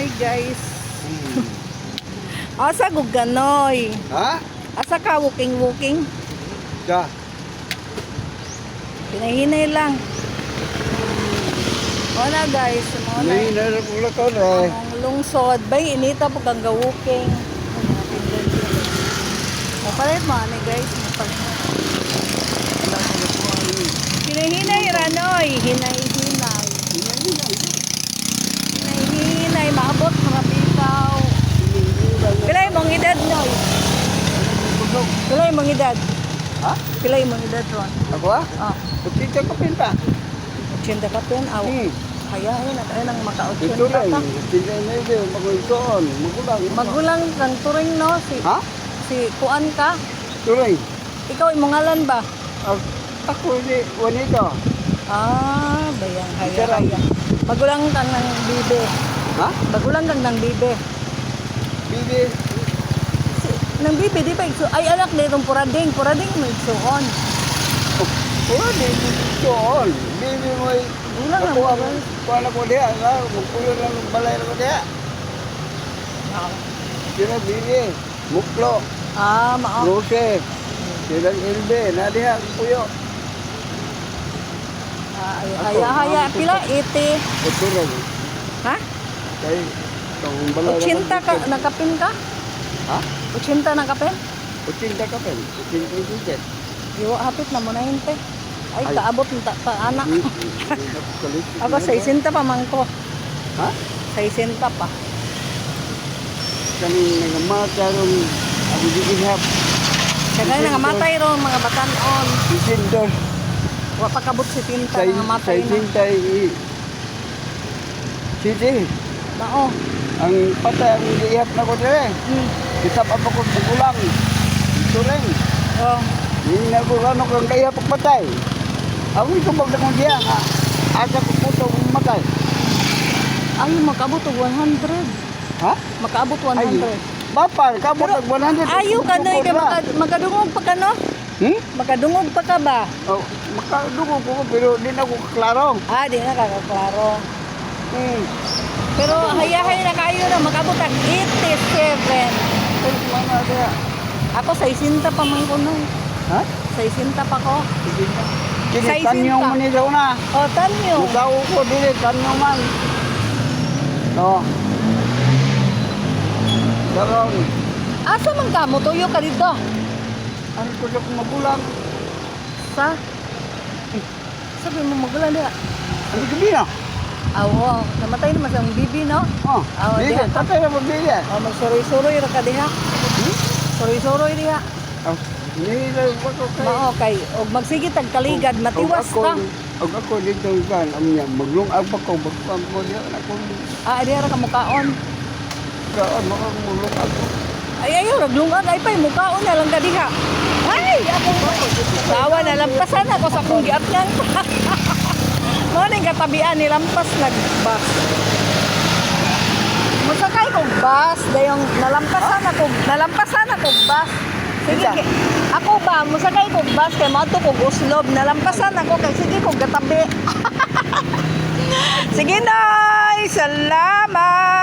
Hi guys. Asa gug ganoy? Ha? Asa ka walking? Da. Hinahinay lang. Wala guys, muna. May nalang ko re. Ang lungsod, bay inita po kang walking. Mapalit mo ani guys, hinahinay ranoy, hinay-hinay. Hinay-hinay, maabot mga bitaw. Pilay mong edad noy. Pilay mong edad. Ha? Pilay mong edad ron. Ako ah? Ah, Pagkita ko pinta. 80 ka pin aw. Hayain at ay nang maka-80 Ito lang. ka. Tingnan na yun. Magultoon. Magulang. Magulang kang turing no Ha? si kuan ka. Tuloy. Ikaw imong ngalan ba? Ako ni Juanito. Ah, bayang Sarap. haya. Magulang kang ng bibe. Ha? Magulang kang ng bibe. Bibi. Nang bibe di ba igso? Ay anak ni itong purading mo igsuon. Oh, di doon. Bibi mo ay Ulang ako na ako. Kuala ko diya. Magpuyo ng balay ko diya. Sila bibi. Muklo. Ah, mao. Rose. Sila ilbe. Nadiha. Puyo. Ah, haya pila 80. Ito rin. Ha? Kay itong balay 80 ka nakapin ka? Ha? 80 nakapin? 80 ka pen. 80 Yo hapit na mo na hinte. Ay Ay. kaabot ta anak. Ako sa 60 pa man ko. Ha? Sa 60 pa. Kani nangamata ron ang gihap. Kaya nga matay ro mga batanon. Isindos. Wa pa kabot si tinta Sa nga matay na. sintay. Siti. Mao. Ang patay ang gihap na ko dire. Kita pa ko bugulang. Tureng. Oh. Hindi na ko ano kang gihap patay. Ako ito magdakong diya. Asa ko puto matay. Ay makabot og 100. Ha? Makaabot 100. Bapal, kabot Pero, ng 100. Ayaw ka no, makadungog pa ka no? Makadungog pa ka ba? Oh, makadugo ko pero di na ko klaro. Ah, di na kakaklaro. Pero hayahay na kayo na makabot ang 87. Ay, mga kaya. Ako sa 60 pa man ko no. Ha? Sa 60 pa ko. Kini Sa kanyong isinta. man ito na. O, tanyo. Mukaw ko dili kanyong man. Oh. Daron. Asa man ka mo tuyo ka dito? Ano ko sa magulang? Sa? Sabi mo magulan diha. Ano gabi na? Awo, namatay naman sa bibi no? Oh. Ah, Dili, diha. tatay na magbili. O, magsuroy-suroy ra ka diha. Suroy-suroy diha. Oh. Nila ko kay. Mao kay og magsige tag kaligad matiwas ka. Og ako dito kan amya maglungag pa ko bagpam ko diya ako. Ah, diha ra ka mukaon. Kaon maglungag ko. Ay ayaw raglungag ay pay mukaon na lang ka diha. Ay, ako tawa na lampasan ako sa akong giatngan. Mo ning katabian ni lampas nagbas. Musakay kog bus, dayong nalampasan ako bus. Sige, ako ba, musakay kog bus kay moadto kog uslob, nalampasan ako kay sige kog gatabi. Sige, Noy! Salamat!